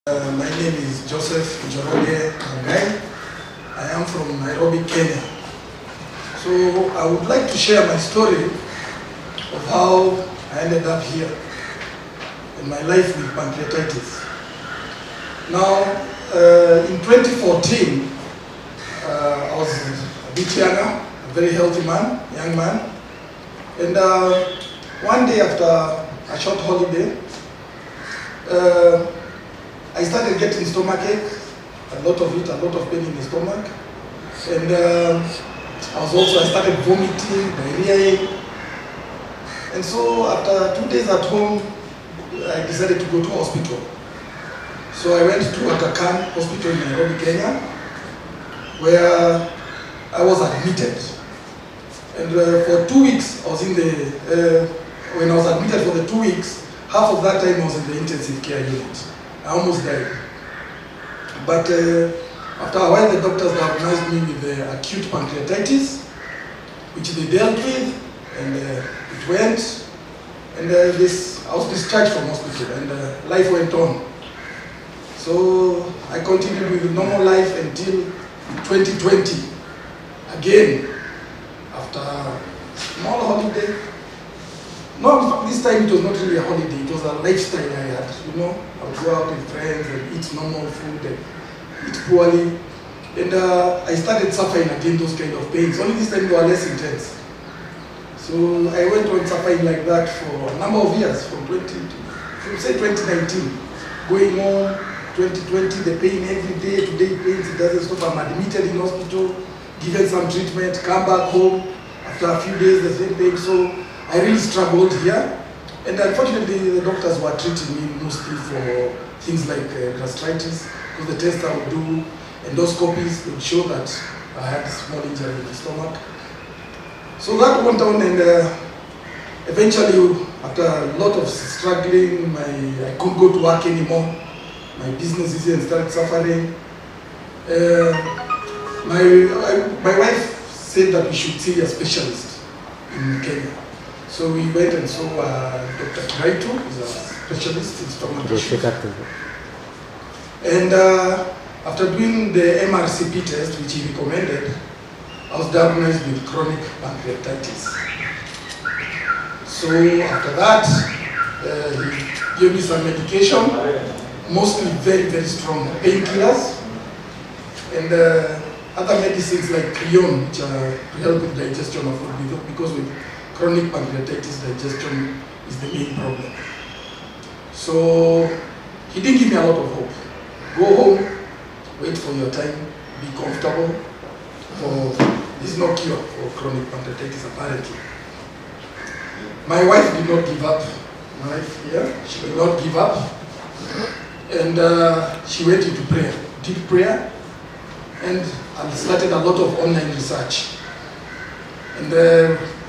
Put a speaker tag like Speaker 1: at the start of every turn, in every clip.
Speaker 1: My name is Njoroge Mungai. I am from Nairobi, Kenya. So I would like to share my story of how I ended up here in my life with pancreatitis. Now, in 2014, I was a bit younger, a very healthy man, young man. And one day after a short holiday, I started getting stomachache, a lot of pain in the stomach. And I started vomiting, diarrhea. And so after 2 days at home, I decided to go to hospital. So I went to Acute Hospital in Nairobi, Kenya, where I was admitted. And for 2 weeks, I was in the, when I was admitted for the 2 weeks, half of that time I was in the intensive care unit. I almost died. But after a while, the doctors diagnosed me with acute pancreatitis, which they dealt with, and it went. And I was discharged from hospital, and life went on. So I continued with normal life until 2020. Again, after a small holiday. No, this time it was not really a holiday, it was a lifestyle I had, you know. I would go out with friends and eat normal food and eat poorly. And I started suffering again those kind of pains, only this time they were less intense. So I went on suffering like that for a number of years, from 2019, going on, 2020, the pain every day, today pains, it doesn't stop. I'm admitted in hospital, given some treatment, come back home, after a few days the same pain. So I really struggled here, and unfortunately the doctors were treating me mostly for things like gastritis, because the tests I would do, endoscopies, would show that I had a small injury in the stomach. So that went on, and eventually, after a lot of struggling, I couldn't go to work anymore. My business started suffering. My wife said that we should see a specialist in Kenya. So we went and saw Dr. Carole, who's a specialist in stomach issues. And after doing the MRCP test, which he recommended, I was diagnosed with chronic pancreatitis. So after that, he gave me some medication, mostly very, very strong painkillers, and other medicines like Creon, which are to help with digestion of food, because with chronic pancreatitis, digestion is the main problem. So he didn't give me a lot of hope. Go home, wait for your time, be comfortable. There's no cure for chronic pancreatitis apparently. My wife did not give up. My wife here, she did not give up. And she went into prayer, deep prayer, and started a lot of online research. And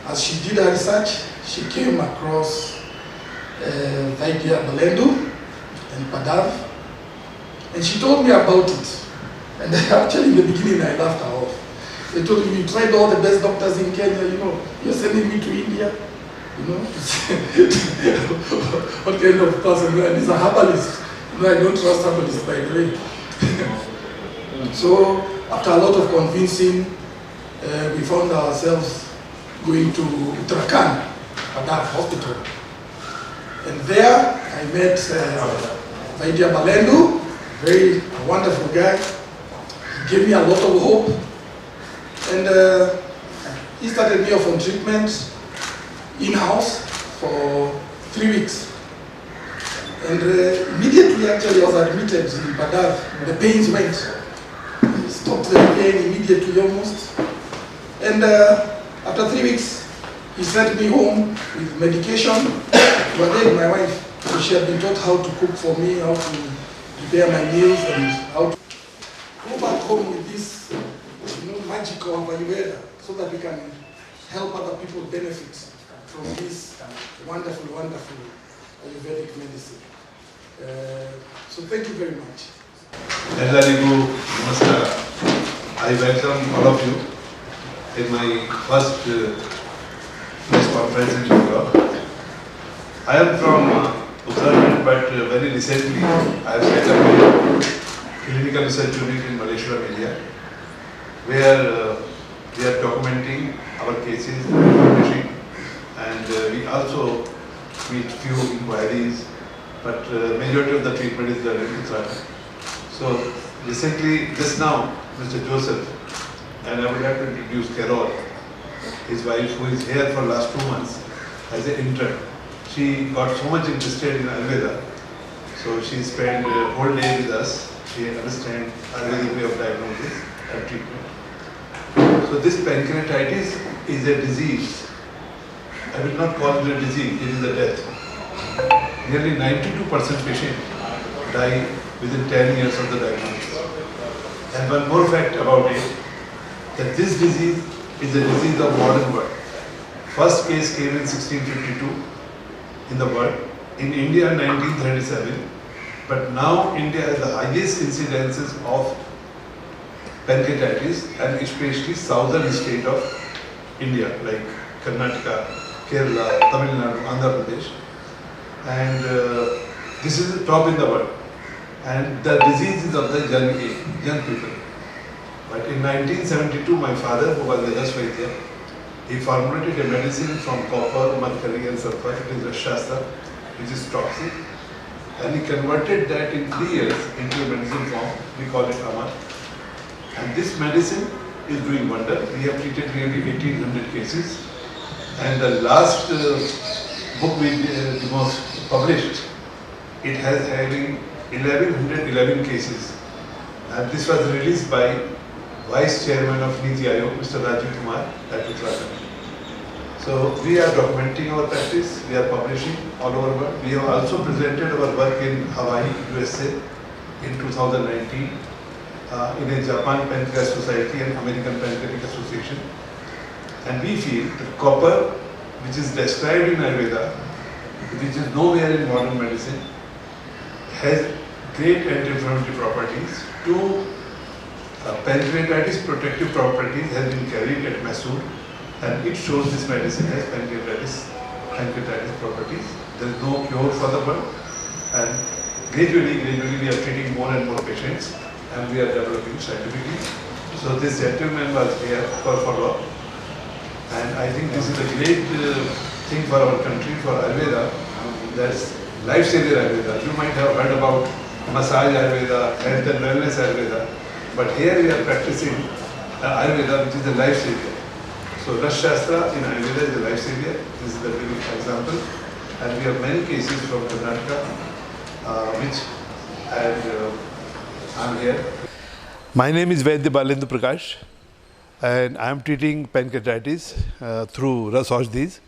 Speaker 1: as she did her research, she came across Vaidya Balendu and Padma, and she told me about it. And actually in the beginning I laughed her off. They told me, you tried all the best doctors in Kenya, you know, you're sending me to India, you know. What kind of person? And he's a herbalist. No, I don't trust herbalists, by the way. So after a lot of convincing, we found ourselves going to Uttarakhand, Padma hospital. And there I met Vaidya Balendu, very wonderful guy. He gave me a lot of hope. And he started me off on treatment in-house for 3 weeks. And immediately, actually, I was admitted in Padma. The pains went. Stopped the pain immediately almost. And after 3 weeks, he sent me home with medication. But then my wife, so she had been taught how to cook for me, how to prepare my meals, and how to go back home with this, you know, magic of Ayurveda, so that we can help other people benefit from this wonderful, wonderful Ayurvedic medicine. So thank you very much.
Speaker 2: I welcome all of you in my first press conference in Bangalore. I am from observant, but very recently I have set up a clinical research unit in Malaysia, India, where we are documenting our cases and publishing, and we also meet few inquiries, but majority of the treatment is done in Uttarakhand. So recently, just now, Mr. Joseph, and I would like to introduce Carole, his wife, who is here for last 2 months as an intern. She got so much interested in Ayurveda, so she spent a whole day with us. She understands Ayurvedic way of diagnosis and treatment. So this pancreatitis is a disease. I will not call it a disease, it is a death. Nearly 92% patients die within 10 years of the diagnosis. And one more fact about it, that this disease is a disease of modern world. First case came in 1652 in the world, in India 1937, but now India has the highest incidences of pancreatitis, and especially southern state of India like Karnataka, Kerala, Tamil Nadu, Andhra Pradesh, and this is the top in the world. And the disease is of the young age, young people. But in 1972, my father, who was a Vaidya, he formulated a medicine from copper, mercury and sulfur. It is a Shastra, which is toxic. And he converted that in 3 years into a medicine form. We call it Amar. And this medicine is doing wonder. We have treated nearly 1800 cases. And the last book we published, it has having 1111 cases. And this was released by Vice Chairman of Niti Aayog, Mr. Rajiv Kumar at Uttarakhand. So we are documenting our practice, we are publishing all over the world. We have also presented our work in Hawaii, USA in 2019 in a Japan Pancreas Society and American Pancreatic Association. And we feel that copper, which is described in Ayurveda, which is nowhere in modern medicine, has great anti-inflammatory properties. Two pancreatitis protective properties has been carried at Mysore, and it shows this medicine has pancreatitis properties. There is no cure for the world, and gradually we are treating more and more patients, and we are developing scientifically. So this gentleman was here for follow-up, and I think this is a great thing for our country, for Ayurveda. That's life-saver Ayurveda. You might have heard about massage Ayurveda, health and wellness Ayurveda, but here we are practicing Ayurveda, which is a life-saver. So Rash Shastra in Ayurveda is a life-saver. This is the very example. And we have many cases from Karnataka, I'm here.
Speaker 3: My name is Vaidya Balendu Prakash, and I am treating pancreatitis through Ras Awardee.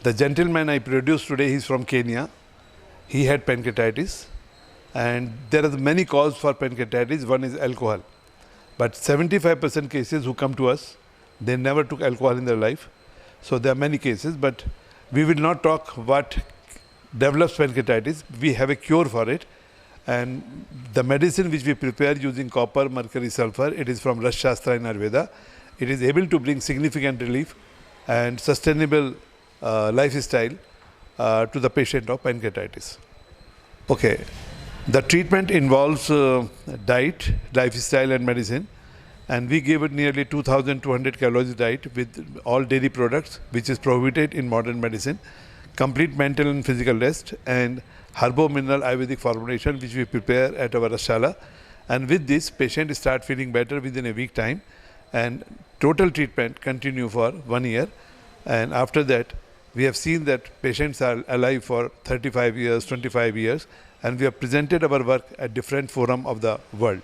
Speaker 3: The gentleman I produced today, he's from Kenya. He had pancreatitis, and there are many causes for pancreatitis. One is alcohol, but 75% cases who come to us, they never took alcohol in their life. So there are many cases, but we will not talk what develops pancreatitis. We have a cure for it, and the medicine which we prepare using copper, mercury, sulfur, it is from Ras Shastra in Ayurveda. It is able to bring significant relief and sustainable lifestyle to the patient of pancreatitis. Okay, the treatment involves diet, lifestyle and medicine, and we give it nearly 2,200 calories diet with all dairy products, which is prohibited in modern medicine, complete mental and physical rest, and herbo-mineral Ayurvedic formulation which we prepare at our Rashala. And with this, patient start feeling better within a week time, and total treatment continue for 1 year. And after that, we have seen that patients are alive for 35 years, 25 years, and we have presented our work at different forums of the world.